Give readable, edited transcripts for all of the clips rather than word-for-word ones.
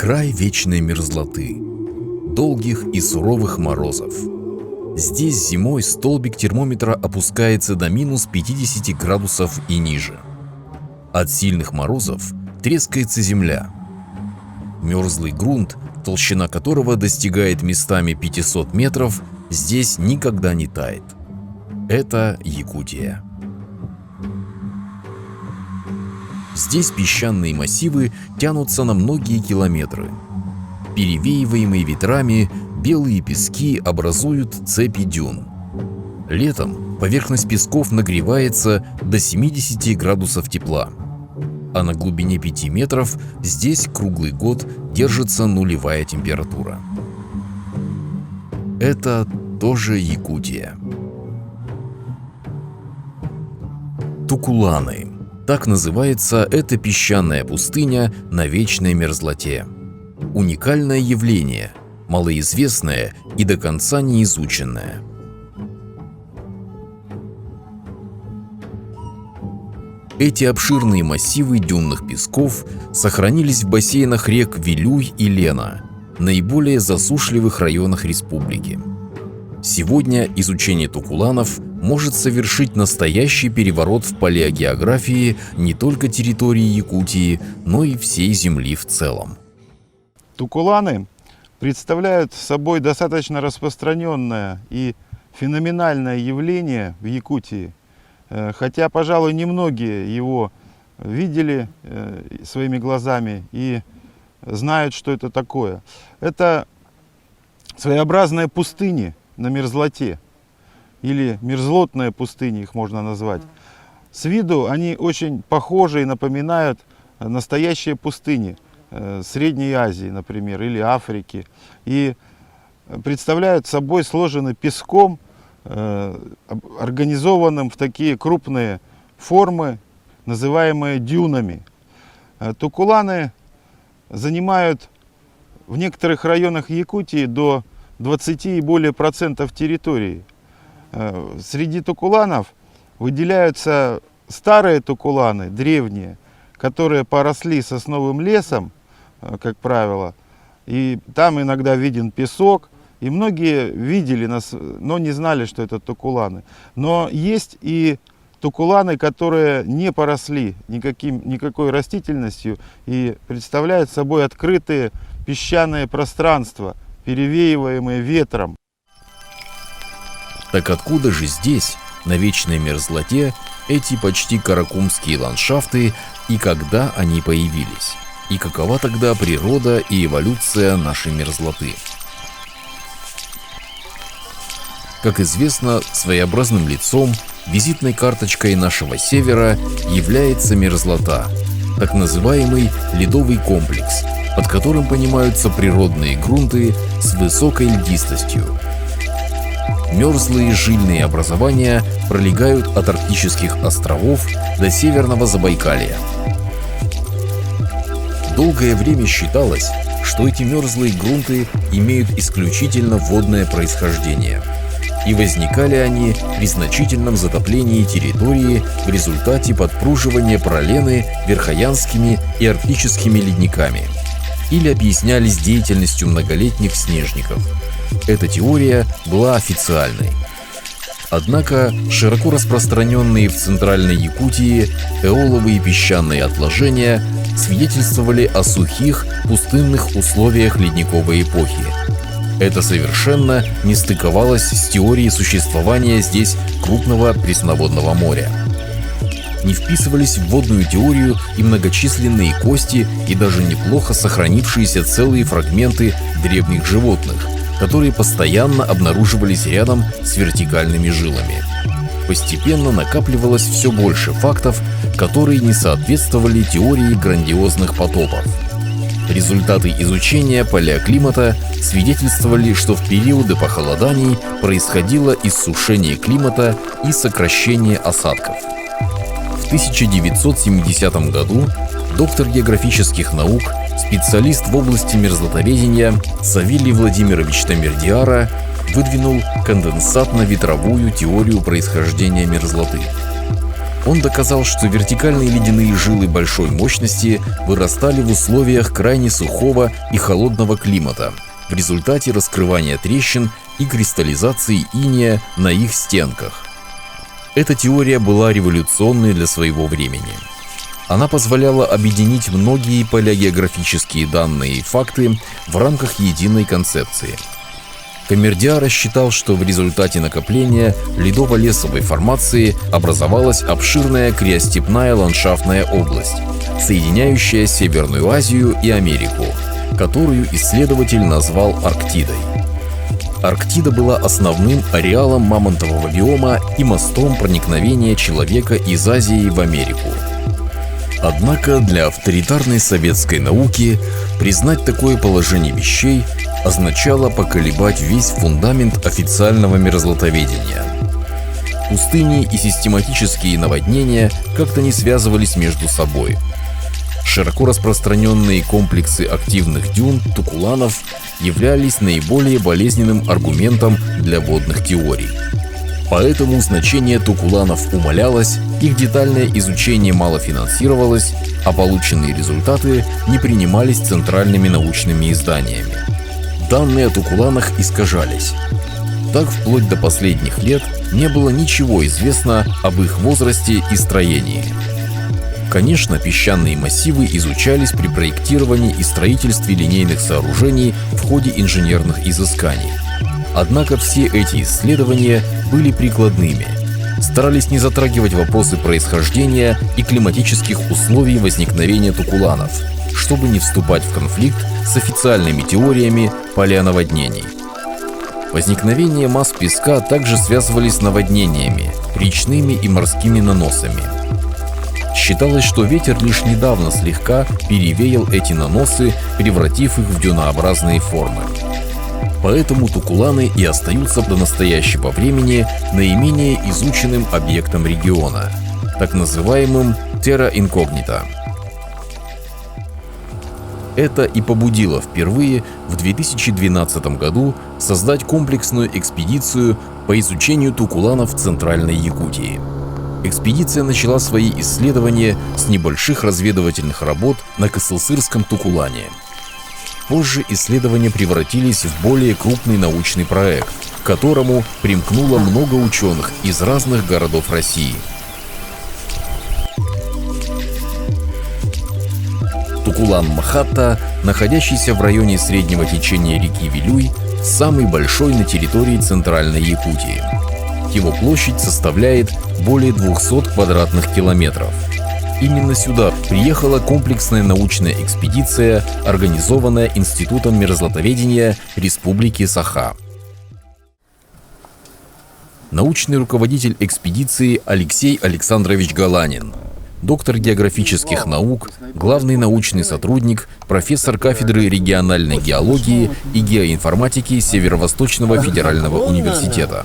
Край вечной мерзлоты, долгих и суровых морозов. Здесь зимой столбик термометра опускается до минус 50 градусов и ниже. От сильных морозов трескается земля. Мерзлый грунт, толщина которого достигает местами 500 метров, здесь никогда не тает. Это Якутия. Здесь песчаные массивы тянутся на многие километры. Перевеиваемые ветрами, белые пески образуют цепи дюн. Летом поверхность песков нагревается до 70 градусов тепла, а на глубине 5 метров здесь круглый год держится нулевая температура. Это тоже Якутия. Тукуланы. Так называется эта песчаная пустыня на вечной мерзлоте. Уникальное явление, малоизвестное и до конца не изученное. Эти обширные массивы дюнных песков сохранились в бассейнах рек Вилюй и Лена, наиболее засушливых районах республики. Сегодня изучение тукуланов может совершить настоящий переворот в палеогеографии не только территории Якутии, но и всей Земли в целом. Тукуланы представляют собой достаточно распространенное и феноменальное явление в Якутии, хотя, пожалуй, немногие его видели своими глазами и знают, что это такое. Это своеобразные пустыни на мерзлоте, или мерзлотные пустыни их можно назвать. С виду они очень похожи и напоминают настоящие пустыни Средней Азии, например, или Африки, и представляют собой сложенный песком, организованным в такие крупные формы, называемые дюнами. Тукуланы занимают в некоторых районах Якутии до 20 и более процентов территории. Среди тукуланов выделяются старые тукуланы, древние, которые поросли сосновым лесом, как правило, и там иногда виден песок, и многие видели нас, но не знали, что это тукуланы. Но есть и тукуланы, которые не поросли никакой растительностью и представляют собой открытые песчаные пространства, перевеиваемые ветром. Так откуда же здесь, на вечной мерзлоте, эти почти каракумские ландшафты и когда они появились? И какова тогда природа и эволюция нашей мерзлоты? Как известно, своеобразным лицом, визитной карточкой нашего севера является мерзлота, так называемый ледовый комплекс, под которым понимаются природные грунты с высокой льдистостью. Мерзлые жильные образования пролегают от арктических островов до Северного Забайкалья. Долгое время считалось, что эти мерзлые грунты имеют исключительно водное происхождение, и возникали они при значительном затоплении территории в результате подпруживания пролены верхоянскими и арктическими ледниками, или объяснялись деятельностью многолетних снежников. Эта теория была официальной. Однако широко распространенные в Центральной Якутии эоловые песчаные отложения свидетельствовали о сухих, пустынных условиях ледниковой эпохи. Это совершенно не стыковалось с теорией существования здесь крупного пресноводного моря. Не вписывались в водную теорию и многочисленные кости, и даже неплохо сохранившиеся целые фрагменты древних животных, которые постоянно обнаруживались рядом с вертикальными жилами. Постепенно накапливалось все больше фактов, которые не соответствовали теории грандиозных потопов. Результаты изучения палеоклимата свидетельствовали, что в периоды похолоданий происходило иссушение климата и сокращение осадков. В 1970 году доктор географических наук, специалист в области мерзлотоведения Савелий Владимирович Тамирдиара выдвинул конденсатно-ветровую теорию происхождения мерзлоты. Он доказал, что вертикальные ледяные жилы большой мощности вырастали в условиях крайне сухого и холодного климата в результате раскрывания трещин и кристаллизации иния на их стенках. Эта теория была революционной для своего времени. Она позволяла объединить многие палеогеографические данные и факты в рамках единой концепции. Коммердиа рассчитал, что в результате накопления ледово-лесовой формации образовалась обширная криостепная ландшафтная область, соединяющая Северную Азию и Америку, которую исследователь назвал Арктидой. Арктида была основным ареалом мамонтового биома и мостом проникновения человека из Азии в Америку. Однако для авторитарной советской науки признать такое положение вещей означало поколебать весь фундамент официального мерзлотоведения. Пустыни и систематические наводнения как-то не связывались между собой. Широко распространенные комплексы активных дюн, тукуланов, являлись наиболее болезненным аргументом для водных теорий. Поэтому значение тукуланов умалялось, их детальное изучение мало финансировалось, а полученные результаты не принимались центральными научными изданиями. Данные о тукуланах искажались. Так, вплоть до последних лет не было ничего известно об их возрасте и строении. Конечно, песчаные массивы изучались при проектировании и строительстве линейных сооружений в ходе инженерных изысканий. Однако все эти исследования были прикладными, старались не затрагивать вопросы происхождения и климатических условий возникновения тукуланов, чтобы не вступать в конфликт с официальными теориями палеонаводнений. Возникновение масс песка также связывались с наводнениями, речными и морскими наносами. Считалось, что ветер лишь недавно слегка перевеял эти наносы, превратив их в дюнообразные формы. Поэтому тукуланы и остаются до настоящего времени наименее изученным объектом региона, так называемым terra incognita. Это и побудило впервые в 2012 году создать комплексную экспедицию по изучению тукуланов в Центральной Якутии. Экспедиция начала свои исследования с небольших разведывательных работ на Касылсырском тукулане. Позже исследования превратились в более крупный научный проект, к которому примкнуло много ученых из разных городов России. Тукулан Махатта, находящийся в районе среднего течения реки Вилюй, самый большой на территории Центральной Якутии. Его площадь составляет более 200 квадратных километров. Именно сюда приехала комплексная научная экспедиция, организованная Институтом мерзлотоведения Республики Саха. Научный руководитель экспедиции Алексей Александрович Галанин, доктор географических наук, главный научный сотрудник, профессор кафедры региональной геологии и геоинформатики Северо-Восточного федерального университета.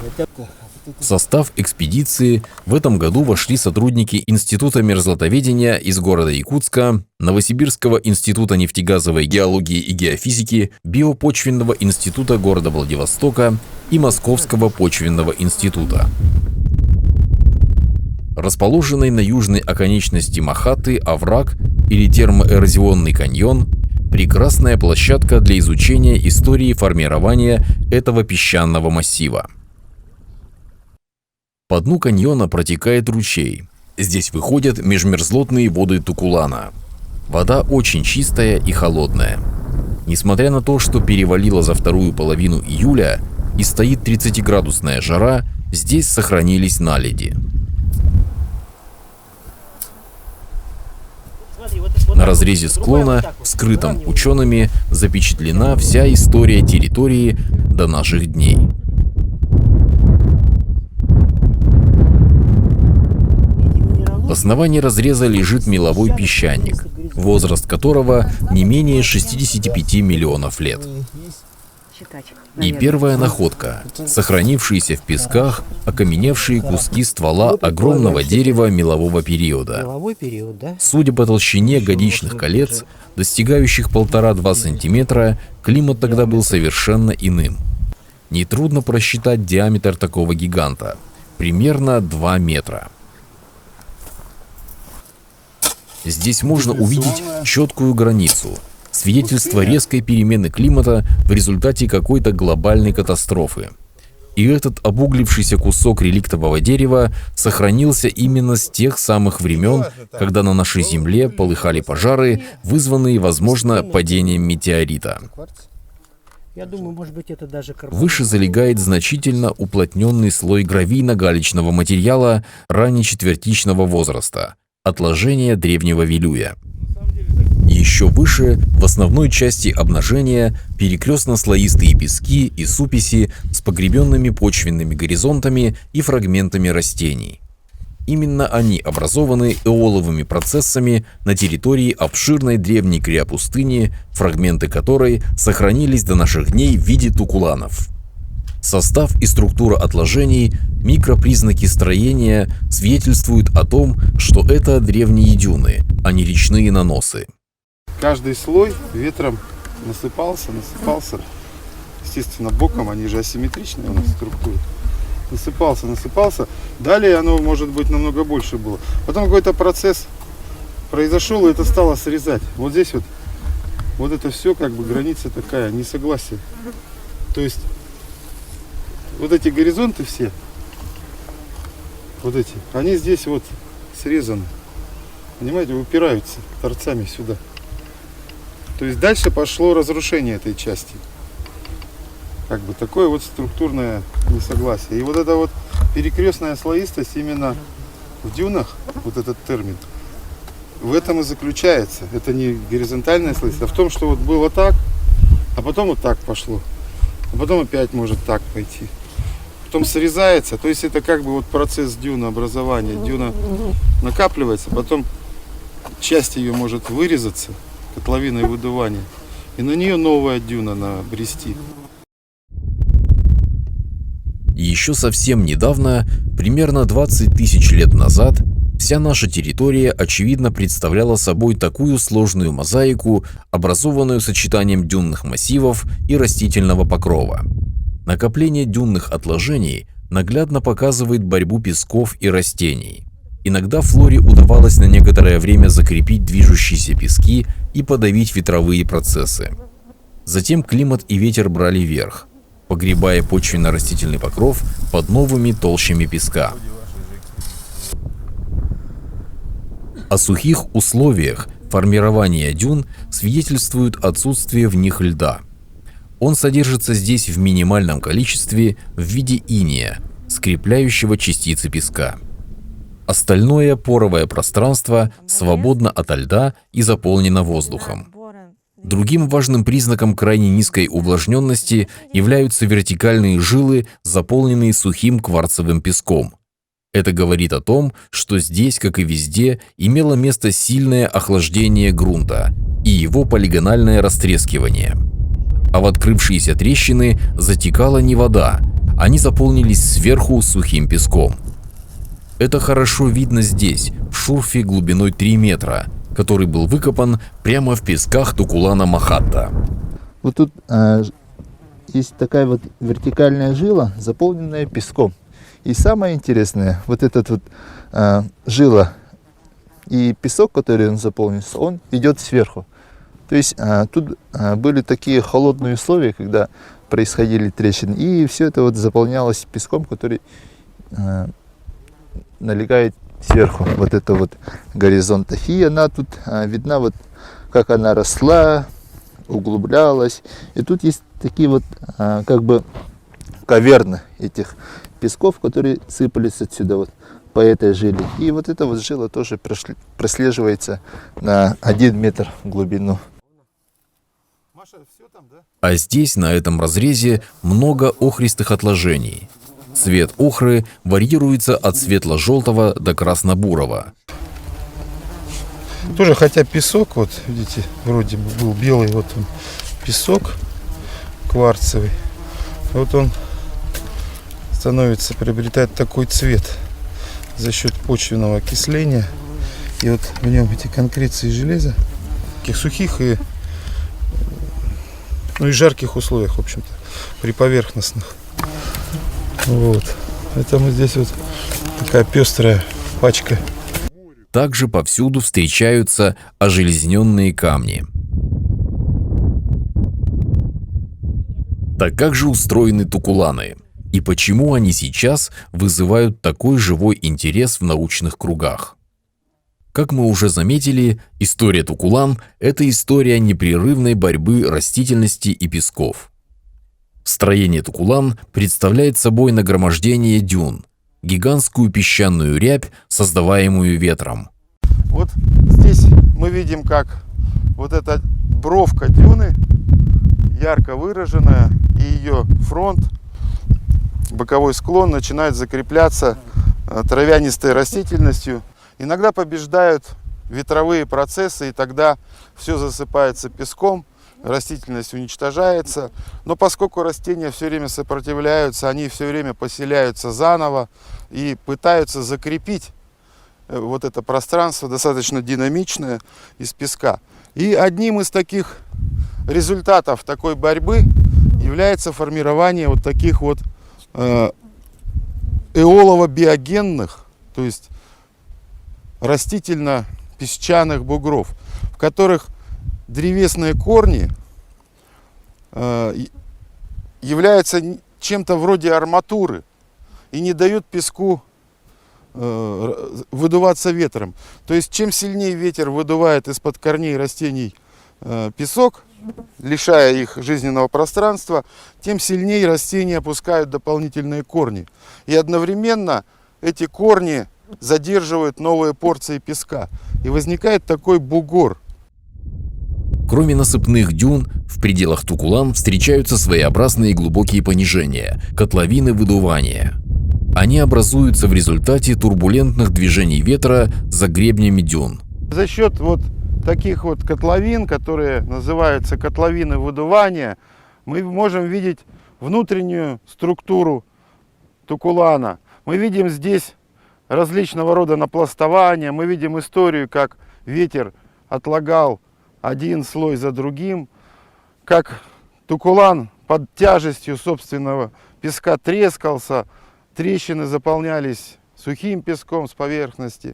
В состав экспедиции в этом году вошли сотрудники Института мерзлотоведения из города Якутска, Новосибирского института нефтегазовой геологии и геофизики, Биопочвенного института города Владивостока и Московского почвенного института. Расположенный на южной оконечности Махатты овраг или термоэрозионный каньон – прекрасная площадка для изучения истории формирования этого песчаного массива. По дну каньона протекает ручей. Здесь выходят межмерзлотные воды Тукулана. Вода очень чистая и холодная. Несмотря на то, что перевалило за вторую половину июля и стоит 30-градусная жара, здесь сохранились наледи. На разрезе склона, вскрытом учеными, запечатлена вся история территории до наших дней. В основании разреза лежит меловой песчаник, возраст которого не менее 65 миллионов лет. И первая находка – сохранившиеся в песках окаменевшие куски ствола огромного дерева мелового периода. Судя по толщине годичных колец, достигающих 1,5–2 сантиметра, климат тогда был совершенно иным. Нетрудно просчитать диаметр такого гиганта – примерно 2 метра. Здесь можно увидеть четкую границу, свидетельство резкой перемены климата в результате какой-то глобальной катастрофы. И этот обуглившийся кусок реликтового дерева сохранился именно с тех самых времен, когда на нашей Земле полыхали пожары, вызванные, возможно, падением метеорита. Я думаю, может быть, это даже Выше залегает значительно уплотненный слой гравийно-галечного материала раннечетвертичного возраста, отложения древнего Вилюя. Еще выше, в основной части обнажения, перекрестно-слоистые пески и супеси с погребенными почвенными горизонтами и фрагментами растений. Именно они образованы эоловыми процессами на территории обширной древней криопустыни, фрагменты которой сохранились до наших дней в виде тукуланов. Состав и структура отложений, микропризнаки строения свидетельствуют о том, что это древние дюны, а не речные наносы. Каждый слой ветром насыпался. Естественно, боком, они же асимметричные у нас структуры. Насыпался. Далее оно, может быть, намного больше было. Потом какой-то процесс произошел, и это стало срезать. Вот здесь вот это все как бы граница такая, несогласие. То есть вот эти горизонты все, вот эти, они здесь вот срезаны. Понимаете, упираются торцами сюда. То есть дальше пошло разрушение этой части. Как бы такое вот структурное несогласие. И вот эта вот перекрестная слоистость именно в дюнах, вот этот термин, в этом и заключается. Это не горизонтальная слоистость, а в том, что вот было так, а потом вот так пошло. А потом опять может так пойти. Потом срезается. То есть это как бы вот процесс дюна образования. Дюна накапливается, потом часть ее может вырезаться котловиной выдувания. И на нее новая дюна набрести. Еще совсем недавно, примерно 20 тысяч лет назад, вся наша территория, очевидно, представляла собой такую сложную мозаику, образованную сочетанием дюнных массивов и растительного покрова. Накопление дюнных отложений наглядно показывает борьбу песков и растений. Иногда флоре удавалось на некоторое время закрепить движущиеся пески и подавить ветровые процессы. Затем климат и ветер брали верх, погребая почвенно-растительный покров под новыми толщами песка. О сухих условиях формирования дюн свидетельствует отсутствие в них льда. Он содержится здесь в минимальном количестве в виде инея, скрепляющего частицы песка. Остальное поровое пространство свободно ото льда и заполнено воздухом. Другим важным признаком крайне низкой увлажненности являются вертикальные жилы, заполненные сухим кварцевым песком. Это говорит о том, что здесь, как и везде, имело место сильное охлаждение грунта и его полигональное растрескивание. А в открывшиеся трещины затекала не вода, они заполнились сверху сухим песком. Это хорошо видно здесь, в шурфе глубиной 3 метра, который был выкопан прямо в песках тукулана Махатта. Вот тут есть такая вот вертикальная жила, заполненная песком. И самое интересное, вот этот вот жила и песок, который он заполнился, он идет сверху. То есть тут были такие холодные условия, когда происходили трещины, и все это вот заполнялось песком, который налегает сверху вот это вот горизонта. И она тут видна, вот как она росла, углублялась. И тут есть такие вот как бы каверны этих песков, которые сыпались отсюда вот по этой жиле. И вот эта вот жила тоже прослеживается на 1 метр в глубину. А здесь, на этом разрезе, много охристых отложений. Цвет охры варьируется от светло-желтого до красно-бурого. Тоже, хотя песок, вот видите, вроде бы был белый, вот он песок кварцевый. Вот он приобретает такой цвет за счет почвенного окисления. И вот в нем эти конкреции железа, таких сухих и жарких условиях, в общем-то, при поверхностных. Вот. Это мы здесь вот такая пестрая пачка. Также повсюду встречаются ожелезненные камни. Так как же устроены тукуланы? И почему они сейчас вызывают такой живой интерес в научных кругах? Как мы уже заметили, история тукулан – это история непрерывной борьбы растительности и песков. Строение тукулан представляет собой нагромождение дюн, гигантскую песчаную рябь, создаваемую ветром. Вот здесь мы видим, как вот эта бровка дюны ярко выраженная, и ее фронт, боковой склон начинает закрепляться травянистой растительностью. Иногда побеждают ветровые процессы, и тогда все засыпается песком, растительность уничтожается. Но поскольку растения все время сопротивляются, они все время поселяются заново и пытаются закрепить вот это пространство, достаточно динамичное, из песка. И одним из таких результатов такой борьбы является формирование вот таких вот эолово-биогенных, то есть растительно-песчаных бугров, в которых древесные корни являются чем-то вроде арматуры и не дают песку выдуваться ветром. То есть чем сильнее ветер выдувает из-под корней растений песок, лишая их жизненного пространства, тем сильнее растения опускают дополнительные корни. И одновременно эти корни задерживают новые порции песка. И возникает такой бугор. Кроме насыпных дюн, в пределах тукулан встречаются своеобразные глубокие понижения – котловины выдувания. Они образуются в результате турбулентных движений ветра за гребнями дюн. За счет вот таких вот котловин, которые называются котловины выдувания, мы можем видеть внутреннюю структуру тукулана. Мы видим здесь различного рода напластования, мы видим историю, как ветер отлагал один слой за другим, как тукулан под тяжестью собственного песка трескался, трещины заполнялись сухим песком с поверхности.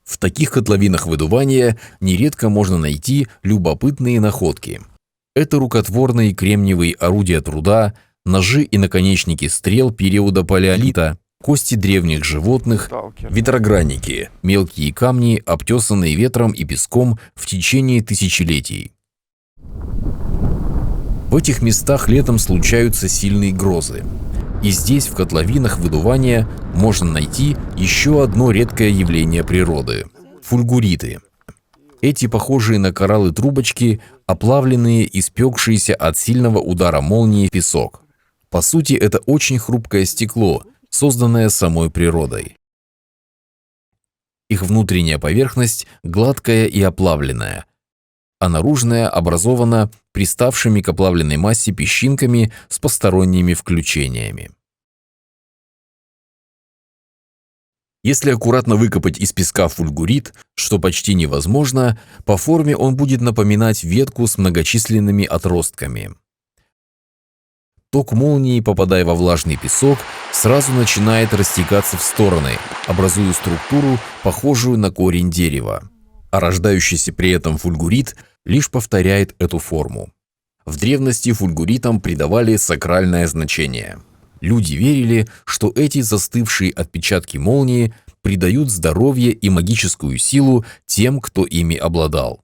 В таких котловинах выдувания нередко можно найти любопытные находки. Это рукотворные кремниевые орудия труда, ножи и наконечники стрел периода палеолита, кости древних животных, ветрогранники, мелкие камни, обтесанные ветром и песком в течение тысячелетий. В этих местах летом случаются сильные грозы. И здесь, в котловинах выдувания, можно найти еще одно редкое явление природы – фульгуриты. Эти похожие на кораллы трубочки, оплавленные, испекшиеся от сильного удара молнии песок. По сути, это очень хрупкое стекло, созданное самой природой. Их внутренняя поверхность гладкая и оплавленная, а наружная образована приставшими к оплавленной массе песчинками с посторонними включениями. Если аккуратно выкопать из песка фульгурит, что почти невозможно, по форме он будет напоминать ветку с многочисленными отростками. Ток молнии, попадая во влажный песок, сразу начинает растекаться в стороны, образуя структуру, похожую на корень дерева. А рождающийся при этом фульгурит лишь повторяет эту форму. В древности фульгуритам придавали сакральное значение. Люди верили, что эти застывшие отпечатки молнии придают здоровье и магическую силу тем, кто ими обладал.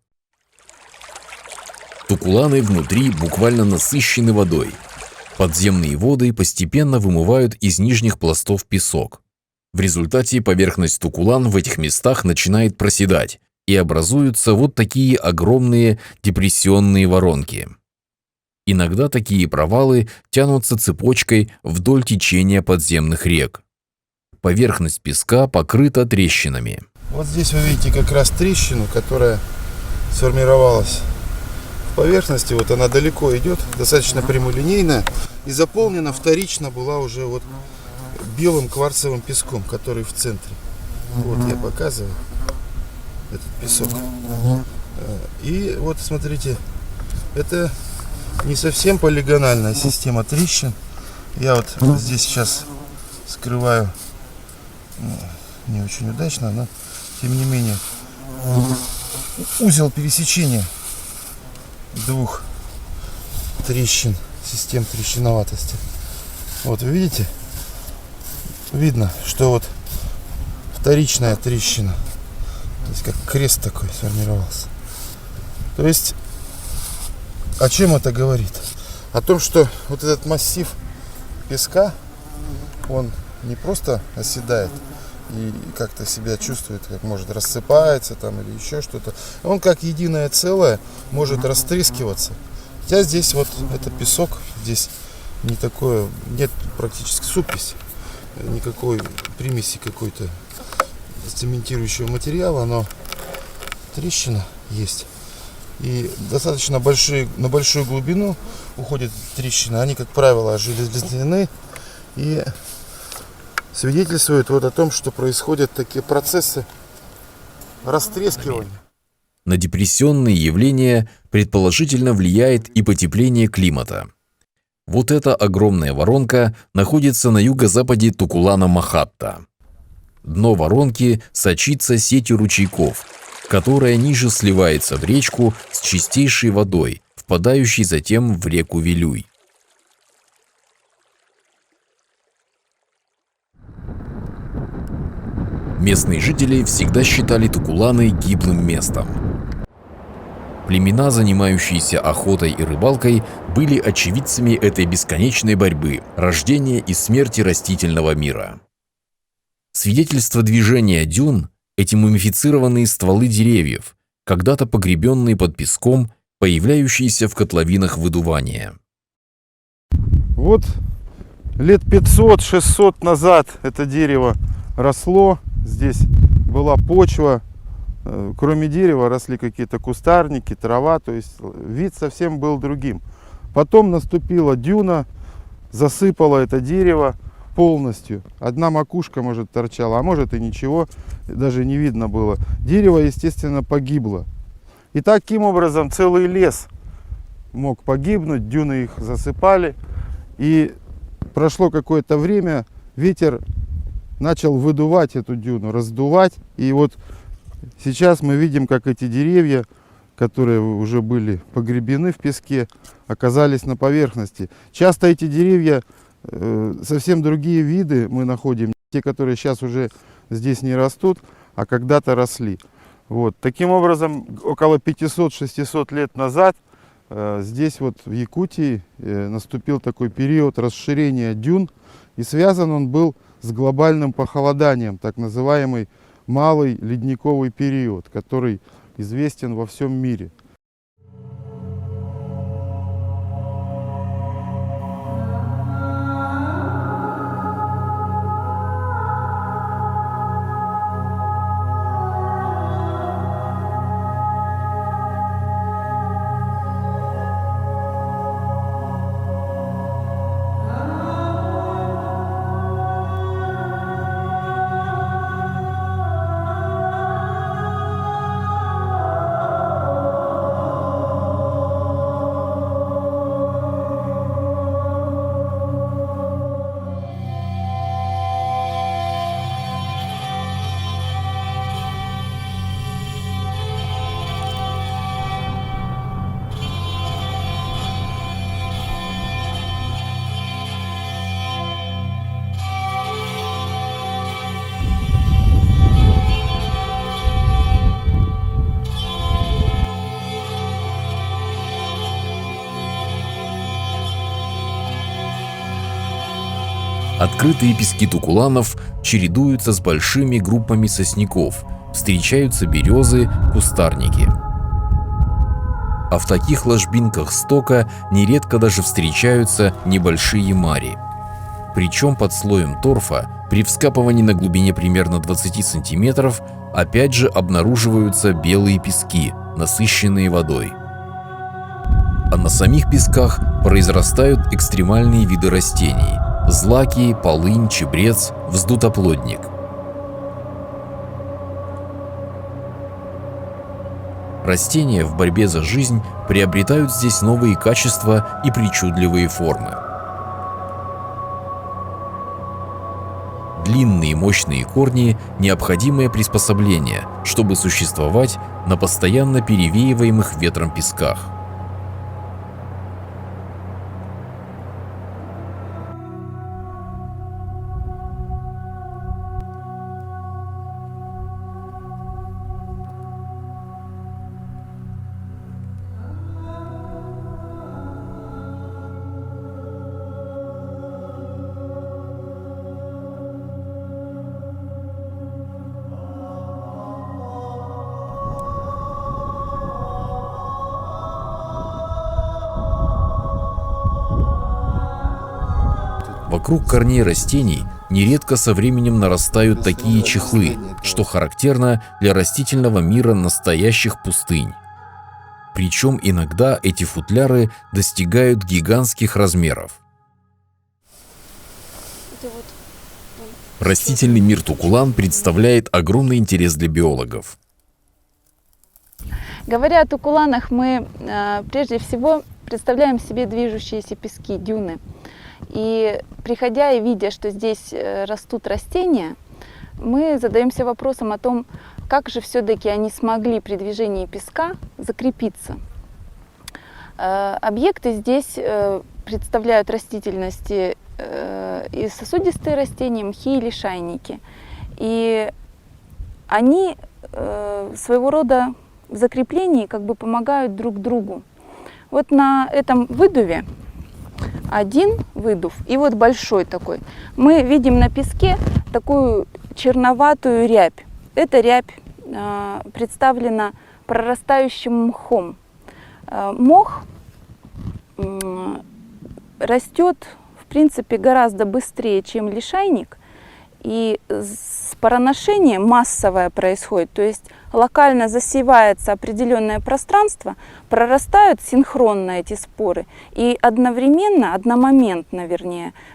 Тукуланы внутри буквально насыщены водой. Подземные воды постепенно вымывают из нижних пластов песок. В результате поверхность тукулан в этих местах начинает проседать, и образуются вот такие огромные депрессионные воронки. Иногда такие провалы тянутся цепочкой вдоль течения подземных рек. Поверхность песка покрыта трещинами. Вот здесь вы видите как раз трещину, которая сформировалась в поверхности. Вот она далеко идет, достаточно прямолинейная, и заполнена вторично была уже вот белым кварцевым песком, который в центре. Вот я показываю этот песок. И вот смотрите, это не совсем полигональная система трещин. Я вот здесь сейчас скрываю не очень удачно, но тем не менее, узел пересечения двух трещин, систем трещиноватости. Вот вы видите? Видно, что вот вторичная трещина, то есть как крест такой сформировался. То есть о чем это говорит? О том, что вот этот массив песка, он не просто оседает и как-то себя чувствует, как может рассыпается там или еще что-то. Он как единое целое может растрескиваться. Хотя здесь вот это песок, здесь не такое, нет практически суписи, никакой примеси какой-то цементирующего материала, но трещина есть. И достаточно на большую глубину уходят трещины. Они, как правило, железняны и свидетельствуют вот о том, что происходят такие процессы растрескивания. На депрессионные явления предположительно влияет и потепление климата. Вот эта огромная воронка находится на юго-западе Тукулана-Махатта. Дно воронки сочится сетью ручейков, которая ниже сливается в речку с чистейшей водой, впадающей затем в реку Вилюй. Местные жители всегда считали Тукуланы гиблым местом. Племена, занимающиеся охотой и рыбалкой, были очевидцами этой бесконечной борьбы, рождения и смерти растительного мира. Свидетельство движения дюн – эти мумифицированные стволы деревьев, когда-то погребенные под песком, появляющиеся в котловинах выдувания. Вот лет 500-600 назад это дерево росло, здесь была почва, кроме дерева росли какие-то кустарники, трава, то есть вид совсем был другим. Потом наступила дюна, засыпала это дерево полностью. Одна макушка, может, торчала, а может и ничего, даже не видно было. Дерево, естественно, погибло. И таким образом целый лес мог погибнуть, дюны их засыпали. И прошло какое-то время, ветер начал выдувать эту дюну, раздувать. И вот сейчас мы видим, как эти деревья, которые уже были погребены в песке, оказались на поверхности. Часто эти деревья, совсем другие виды мы находим, те, которые сейчас уже здесь не растут, а когда-то росли. Вот. Таким образом, около 500-600 лет назад здесь вот в Якутии наступил такой период расширения дюн, и связан он был с глобальным похолоданием, так называемый малый ледниковый период, который известен во всем мире. Открытые пески Тукуланов чередуются с большими группами сосняков, встречаются березы, кустарники. А в таких ложбинках стока нередко даже встречаются небольшие мари. Причем под слоем торфа при вскапывании на глубине примерно 20 сантиметров опять же обнаруживаются белые пески, насыщенные водой. А на самих песках произрастают экстремальные виды растений – злаки, полынь, чебрец, вздутоплодник. Растения в борьбе за жизнь приобретают здесь новые качества и причудливые формы. Длинные мощные корни – необходимое приспособление, чтобы существовать на постоянно перевеиваемых ветром песках. Вокруг корней растений нередко со временем нарастают такие чехлы, что характерно для растительного мира настоящих пустынь. Причем иногда эти футляры достигают гигантских размеров. Растительный мир Тукулан представляет огромный интерес для биологов. Говоря о тукуланах, мы прежде всего представляем себе движущиеся пески, дюны. И приходя и видя, что здесь растут растения, мы задаемся вопросом о том, как же все-таки они смогли при движении песка закрепиться. Объекты здесь представляют растительности и сосудистые растения, мхи и лишайники. И они своего рода в закреплении как бы помогают друг другу. Вот на этом выдуве один выдув и вот большой такой. Мы видим на песке такую черноватую рябь. Эта рябь представлена прорастающим мхом. Мох растет, в принципе, гораздо быстрее, чем лишайник. И спороношение массовое происходит, то есть локально засевается определенное пространство, прорастают синхронно эти споры, и одномоментно,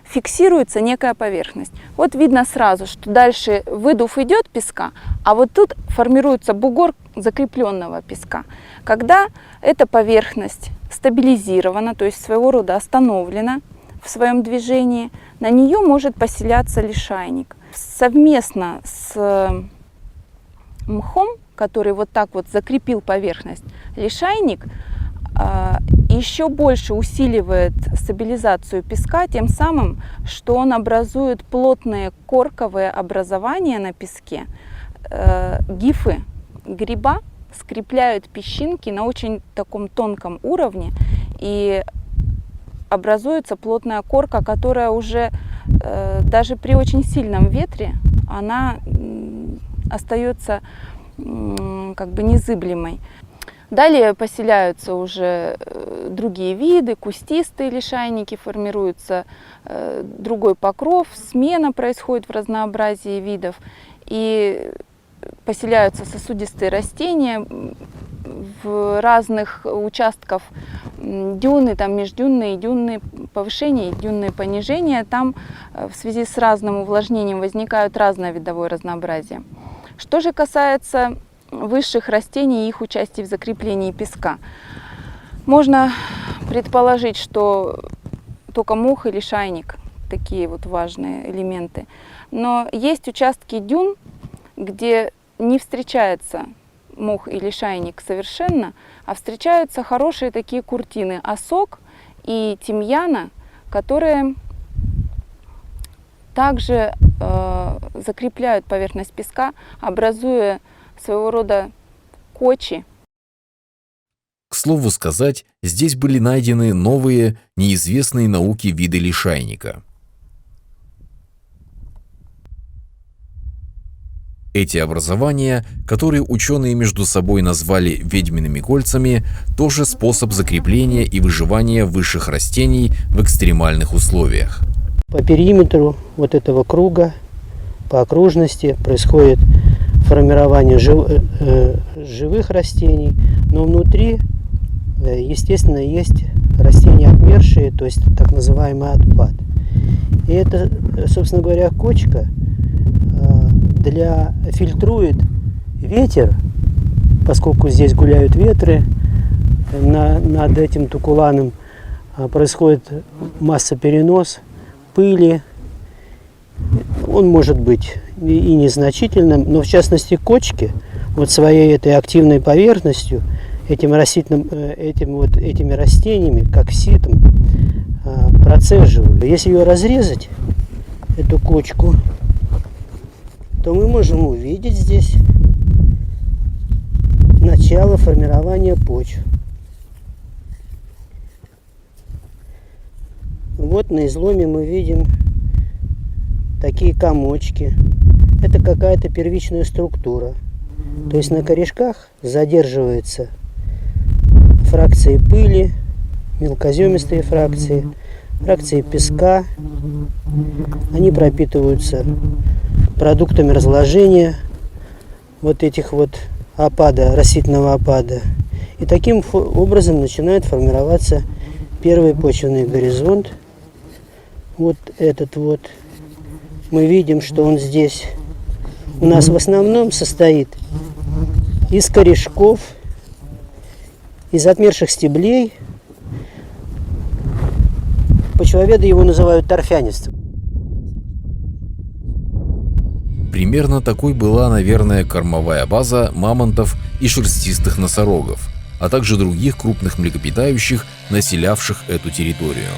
фиксируется некая поверхность. Вот видно сразу, что дальше выдув идет песка, а вот тут формируется бугор закрепленного песка. Когда эта поверхность стабилизирована, то есть своего рода остановлена в своем движении, на нее может поселяться лишайник. Совместно с мхом, который вот так вот закрепил поверхность, лишайник еще больше усиливает стабилизацию песка, тем самым, что он образует плотные корковые образования на песке. Гифы гриба скрепляют песчинки на очень таком тонком уровне, и образуется плотная корка, которая уже даже при очень сильном ветре она остается как бы незыблемой. Далее поселяются уже другие виды, кустистые лишайники, формируется другой покров, смена происходит в разнообразии видов, и поселяются сосудистые растения в разных участках дюны, там междюнные, дюнные повышения и дюнные понижения. Там в связи с разным увлажнением возникают разное видовое разнообразие. Что же касается высших растений и их участия в закреплении песка, можно предположить, что только мох и лишайник такие вот важные элементы. Но есть участки дюн, где не встречается мох и лишайник совершенно, а встречаются хорошие такие куртины осок и тимьяна, которые также закрепляют поверхность песка, образуя своего рода кочи. К слову сказать, здесь были найдены новые, неизвестные науке виды лишайника. Эти образования, которые ученые между собой назвали ведьмиными кольцами, тоже способ закрепления и выживания высших растений в экстремальных условиях. По периметру вот этого круга, по окружности происходит формирование живых растений, но внутри, естественно, есть растения отмершие, то есть так называемый отпад. И это, собственно говоря, кочка фильтрует ветер, поскольку здесь гуляют ветры, над этим тукуланом происходит массоперенос пыли. он может быть и незначительным, но в частности кочки вот своей этой активной поверхностью, этими растениями, как ситом, процеживают. Если ее разрезать, эту кочку, то мы можем увидеть здесь начало формирования почв. Вот на изломе мы видим такие комочки. Это какая-то первичная структура. То есть на корешках задерживаются фракции пыли, мелкоземистые фракции, фракции песка. Они пропитываются продуктами разложения вот этих вот опада, растительного опада. И таким образом начинает формироваться первый почвенный горизонт. Вот этот вот. Мы видим, что он здесь у нас в основном состоит из корешков, из отмерших стеблей. Почвоведы его называют торфянистым. Примерно такой была, наверное, кормовая база мамонтов и шерстистых носорогов, а также других крупных млекопитающих, населявших эту территорию.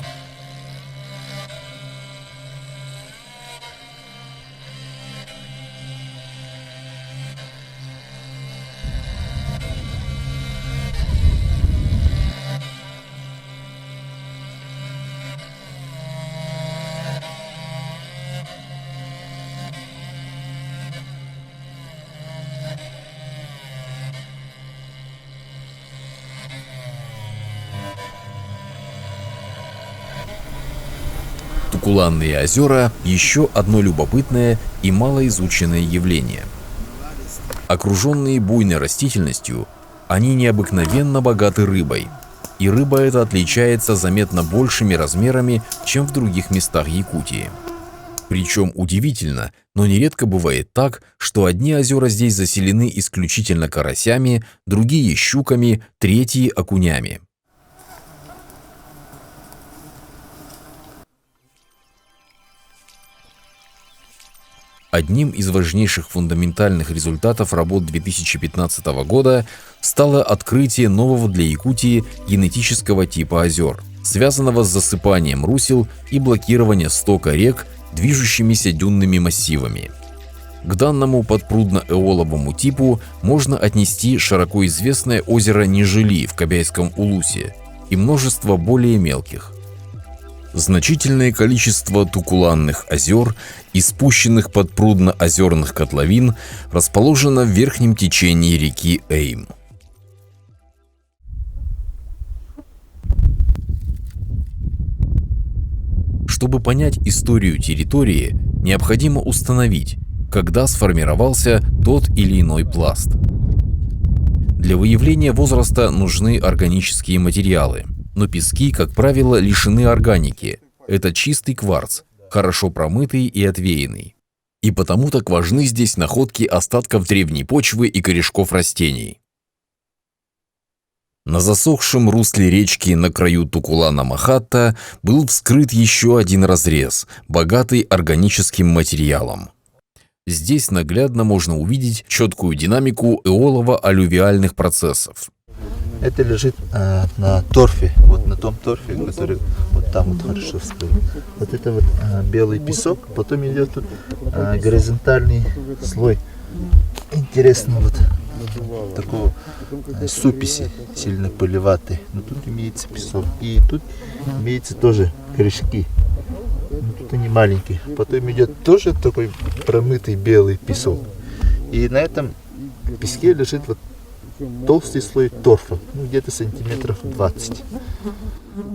Тукуланные озера – еще одно любопытное и малоизученное явление. Окруженные буйной растительностью, они необыкновенно богаты рыбой. И рыба эта отличается заметно большими размерами, чем в других местах Якутии. Причем удивительно, но нередко бывает так, что одни озера здесь заселены исключительно карасями, другие – щуками, третьи – окунями. Одним из важнейших фундаментальных результатов работ 2015 года стало открытие нового для Якутии генетического типа озер, связанного с засыпанием русел и блокированием стока рек движущимися дюнными массивами. К данному подпрудно-эоловому типу можно отнести широко известное озеро Нежели в Кобяйском Улусе и множество более мелких. Значительное количество тукуланных озер и спущенных подпрудно-озерных котловин расположено в верхнем течении реки Эйм. Чтобы понять историю территории, необходимо установить, когда сформировался тот или иной пласт. Для выявления возраста нужны органические материалы. Но пески, как правило, лишены органики. Это чистый кварц, хорошо промытый и отвеянный. И потому так важны здесь находки остатков древней почвы и корешков растений. На засохшем русле речки на краю Тукулана Махатта был вскрыт еще один разрез, богатый органическим материалом. Здесь наглядно можно увидеть четкую динамику эолово-аллювиальных процессов. Это лежит на торфе, вот на том торфе, который вот там вот хорошо вскрыт. Вот это вот белый песок, потом идет тут горизонтальный слой. Интересно, вот такого суписи, сильно пылеватый. Но тут имеется песок. И тут имеется тоже корешки. Но тут они маленькие. Потом идет тоже такой промытый белый песок. И на этом песке лежит вот толстый слой торфа, ну, где-то сантиметров 20.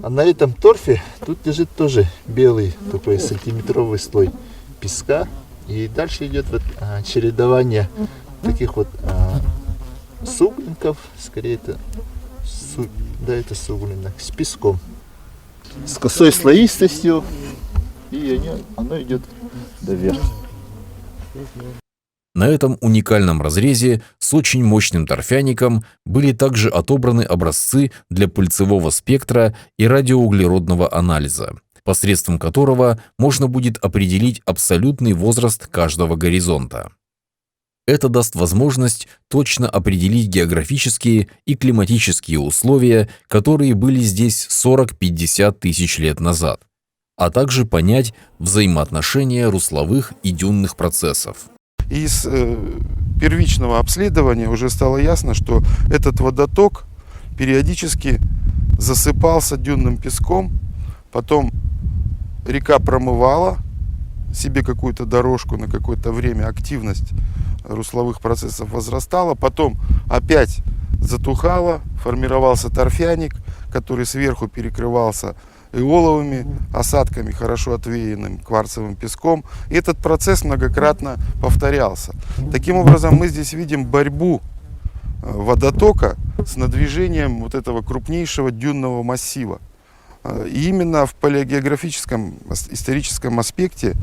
А на этом торфе тут лежит тоже белый такой сантиметровый слой песка. И дальше идет вот чередование таких вот суглинков, скорее это это суглинок с песком, с косой слоистостью, и оно идет до верха. На этом уникальном разрезе с очень мощным торфяником были также отобраны образцы для пыльцевого спектра и радиоуглеродного анализа. посредством которого можно будет определить абсолютный возраст каждого горизонта. Это даст возможность точно определить географические и климатические условия, которые были здесь 40-50 тысяч лет назад, а также понять взаимоотношения русловых и дюнных процессов. Из первичного обследования уже стало ясно, что этот водоток периодически засыпался дюнным песком, потом река промывала себе какую-то дорожку на какое-то время, активность русловых процессов возрастала, потом опять затухала, формировался торфяник, который сверху перекрывался эоловыми осадками, хорошо отвеянным кварцевым песком. И этот процесс многократно повторялся. Таким образом, мы здесь видим борьбу водотока с надвижением вот этого крупнейшего дюнного массива. И именно в палеогеографическом историческом аспекте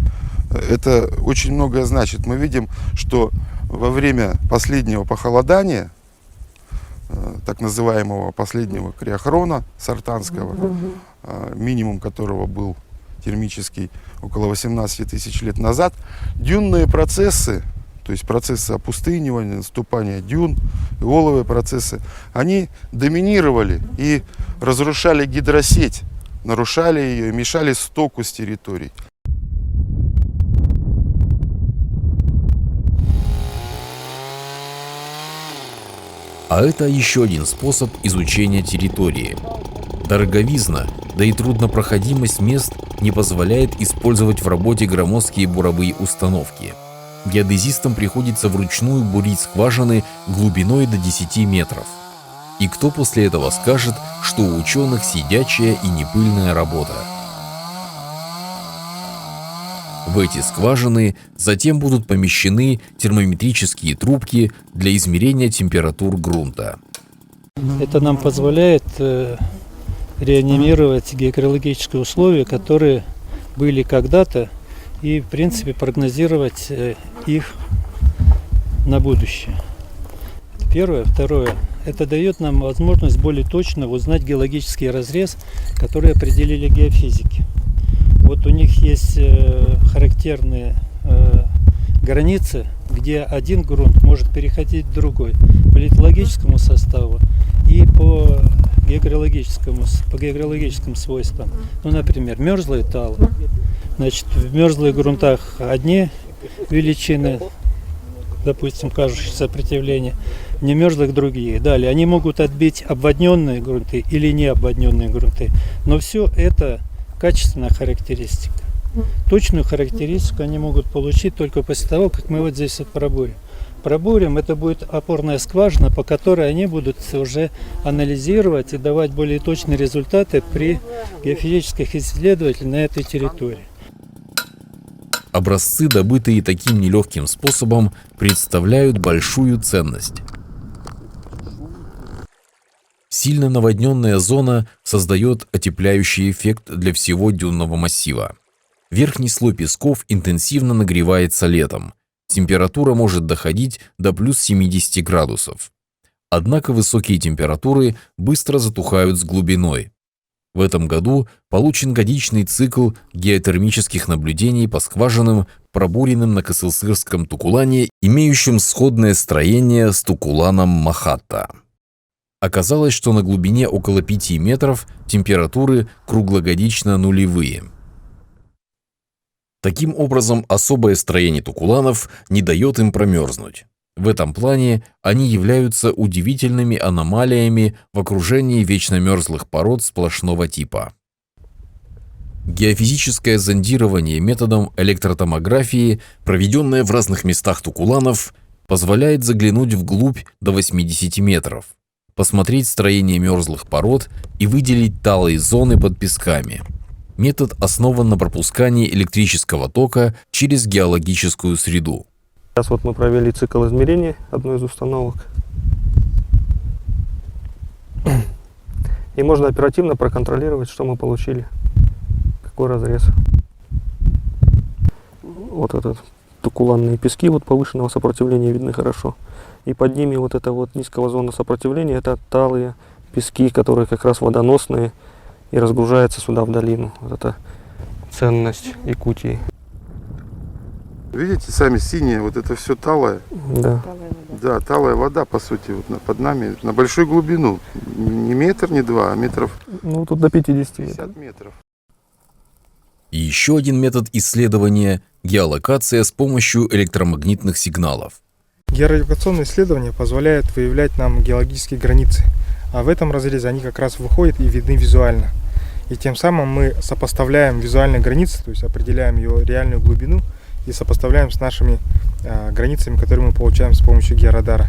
это очень многое значит. Мы видим, что во время последнего похолодания, так называемого последнего криохрона сартанского, минимум которого был термический около 18 тысяч лет назад, дюнные процессы, то есть процессы опустынивания, наступания дюн, эоловые процессы, они доминировали и разрушали гидросеть, нарушали ее, мешали стоку с территорий. А это еще один способ изучения территории. Дороговизна, да и труднопроходимость мест не позволяет использовать в работе громоздкие буровые установки. Геодезистам приходится вручную бурить скважины глубиной до 10 метров. И кто после этого скажет, что у ученых сидячая и непыльная работа? В эти скважины затем будут помещены термометрические трубки для измерения температур грунта. Это нам позволяет реанимировать географические условия, которые были когда-то, и в принципе прогнозировать их на будущее. Первое. Второе. Это дает нам возможность более точно узнать геологический разрез, который определили геофизики. Вот у них есть характерные границы, где один грунт может переходить в другой по литологическому составу и по географическим свойствам. Ну, например, мерзлые талы. Значит, в мерзлых грунтах одни величины, допустим, кажущие сопротивления, в немерзлых другие. Далее, они могут отбить обводненные грунты или не обводненные грунты. Но все это качественная характеристика. Точную характеристику они могут получить только после того, как мы вот здесь вот пробурим. Пробурим, это будет опорная скважина, по которой они будут уже анализировать и давать более точные результаты при геофизических исследованиях на этой территории. Образцы, добытые таким нелегким способом, представляют большую ценность. Сильно наводненная зона создает отепляющий эффект для всего дюнного массива. Верхний слой песков интенсивно нагревается летом. Температура может доходить до плюс 70 градусов. Однако высокие температуры быстро затухают с глубиной. В этом году получен годичный цикл геотермических наблюдений по скважинам, пробуренным на Касылсырском Тукулане, имеющим сходное строение с Тукуланом Махатта. Оказалось, что на глубине около 5 метров температуры круглогодично нулевые. Таким образом, особое строение тукуланов не дает им промерзнуть. В этом плане они являются удивительными аномалиями в окружении вечно мерзлых пород сплошного типа. Геофизическое зондирование методом электротомографии, проведенное в разных местах тукуланов, позволяет заглянуть вглубь до 80 метров, посмотреть строение мерзлых пород и выделить талые зоны под песками. Метод основан на пропускании электрического тока через геологическую среду. Сейчас вот мы провели цикл измерений одной из установок. И можно оперативно проконтролировать, что мы получили, какой разрез. Вот этот тукуланные пески вот повышенного сопротивления видны хорошо. И под ними вот эта вот низкого зона сопротивления, это талые пески, которые как раз водоносные и разгружаются сюда в долину. Вот это ценность Якутии. Видите, сами синие, вот это все талое. Да. Да, талая вода, по сути, вот под нами, на большую глубину. Не метр, не два, а метров Ну, тут до 50 метров. 50 метров. И еще один метод исследования – геолокация с помощью электромагнитных сигналов. Геолокационные исследования позволяют выявлять нам геологические границы, а в этом разрезе они как раз выходят и видны визуально. И тем самым мы сопоставляем визуальные границы, то есть определяем ее реальную глубину и сопоставляем с нашими границами, которые мы получаем с помощью георадара.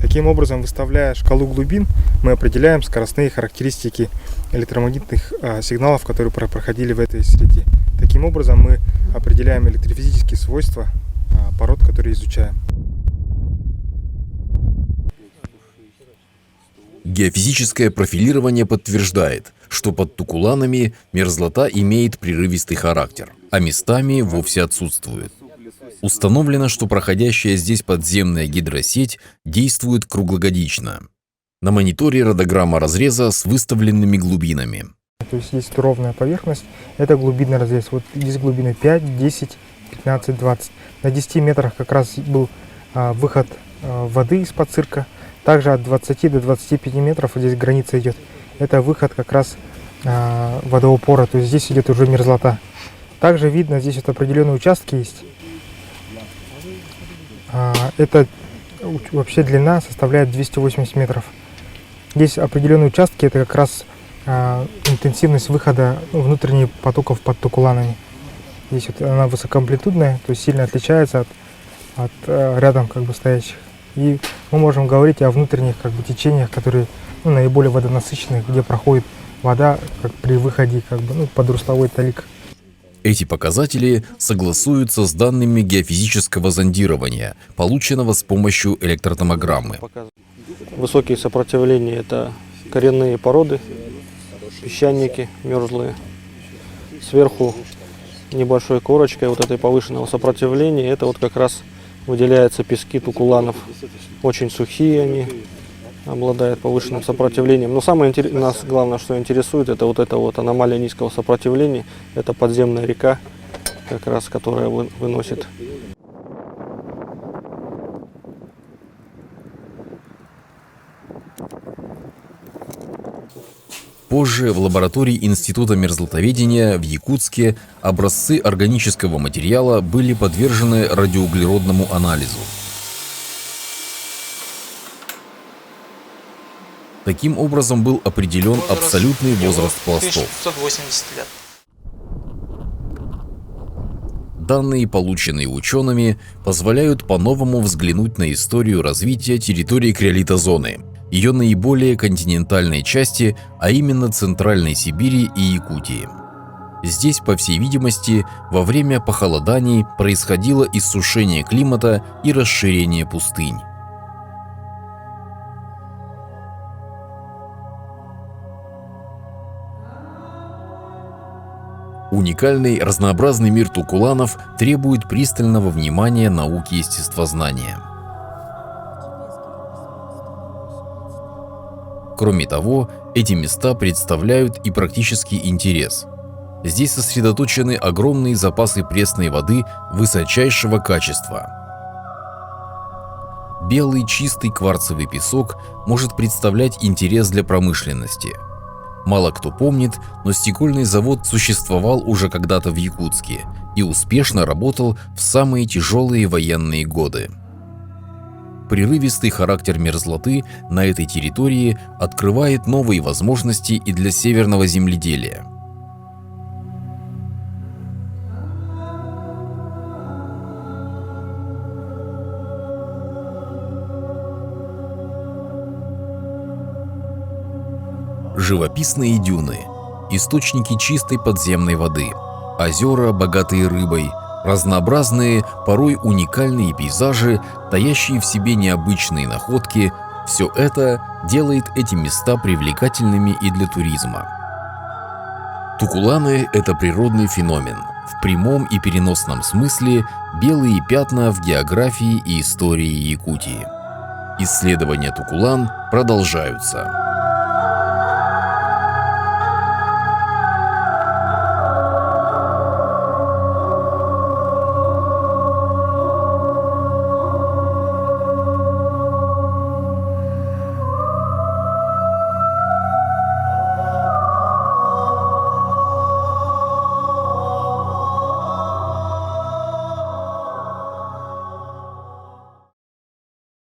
Таким образом, выставляя шкалу глубин, мы определяем скоростные характеристики электромагнитных сигналов, которые проходили в этой среде. Таким образом, мы определяем электрофизические свойства пород, которые изучаем. Геофизическое профилирование подтверждает, что под Тукуланами мерзлота имеет прерывистый характер, а местами вовсе отсутствует. Установлено, что проходящая здесь подземная гидросеть действует круглогодично. На мониторе радиограмма разреза с выставленными глубинами. То есть есть ровная поверхность, это глубинный разрез. Вот здесь глубины 5, 10, 15, 20. На 10 метрах как раз был выход воды из-под цирка. Также от 20 до 25 метров, вот здесь граница идет, это выход как раз водоупора, то есть здесь идет уже мерзлота. Также видно, здесь вот определенные участки есть. Это вообще длина составляет 280 метров. Здесь определенные участки, это как раз интенсивность выхода внутренних потоков под Тукуланами. Здесь вот она высокоамплитудная, то есть сильно отличается от рядом как бы стоящих. И мы можем говорить о внутренних как бы течениях, которые наиболее водонасыщенных, где проходит вода как при выходе под русловой талик. Эти показатели согласуются с данными геофизического зондирования, полученного с помощью электротомограммы. Высокие сопротивления – это коренные породы, песчаники мерзлые. Сверху небольшой корочкой вот этой повышенного сопротивления – это вот как раз выделяются пески Тукуланов. Очень сухие они, обладают повышенным сопротивлением. Но самое нас главное, что интересует, это вот эта вот аномалия низкого сопротивления. Это подземная река, как раз, которая выносит. Позже в лаборатории Института мерзлотоведения в Якутске образцы органического материала были подвержены радиоуглеродному анализу. Таким образом был определен абсолютный возраст пластов. 1580 лет. Данные, полученные учеными, позволяют по-новому взглянуть на историю развития территории криолитозоны, ее наиболее континентальной части, а именно Центральной Сибири и Якутии. Здесь, по всей видимости, во время похолоданий происходило иссушение климата и расширение пустынь. Уникальный разнообразный мир Тукуланов требует пристального внимания науки естествознания. Кроме того, эти места представляют и практический интерес. Здесь сосредоточены огромные запасы пресной воды высочайшего качества. Белый чистый кварцевый песок может представлять интерес для промышленности. Мало кто помнит, но стекольный завод существовал уже когда-то в Якутске и успешно работал в самые тяжелые военные годы. Прерывистый характер мерзлоты на этой территории открывает новые возможности и для северного земледелия. Живописные дюны, источники чистой подземной воды, озера, богатые рыбой, разнообразные, порой уникальные пейзажи, таящие в себе необычные находки – все это делает эти места привлекательными и для туризма. Тукуланы – это природный феномен, в прямом и переносном смысле белые пятна в географии и истории Якутии. Исследования Тукулан продолжаются.